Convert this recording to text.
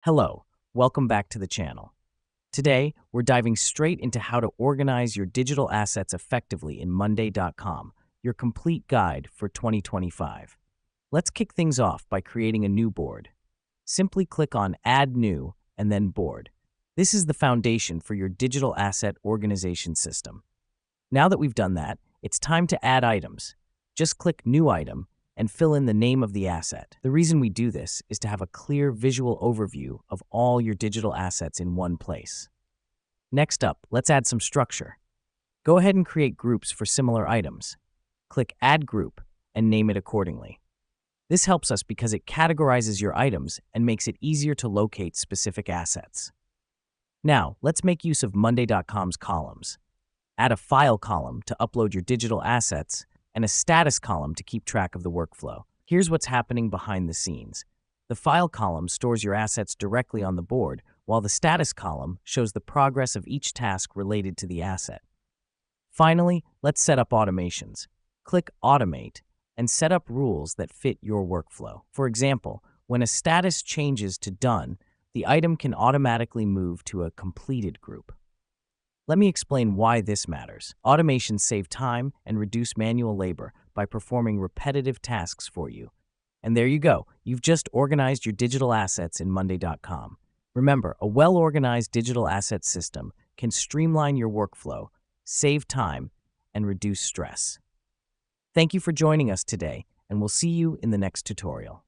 Hello, welcome back to the channel. Today, we're diving straight into how to organize your digital assets effectively in Monday.com, your complete guide for 2025. Let's kick things off by creating a new board. Simply click on Add New and then Board. This is the foundation for your digital asset organization system. Now that we've done that, it's time to add items. Just click New Item and fill in the name of the asset. The reason we do this is to have a clear visual overview of all your digital assets in one place. Next up, let's add some structure. Go ahead and create groups for similar items. Click Add Group and name it accordingly. This helps us because it categorizes your items and makes it easier to locate specific assets. Now, let's make use of Monday.com's columns. Add a File column to upload your digital assets and a Status column to keep track of the workflow. Here's what's happening behind the scenes. The File column stores your assets directly on the board, while the Status column shows the progress of each task related to the asset. Finally, let's set up automations. Click Automate and set up rules that fit your workflow. For example, when a status changes to Done, the item can automatically move to a Completed group. Let me explain why this matters. Automations save time and reduce manual labor by performing repetitive tasks for you. And there you go. You've just organized your digital assets in Monday.com. Remember, a well-organized digital asset system can streamline your workflow, save time, and reduce stress. Thank you for joining us today, and we'll see you in the next tutorial.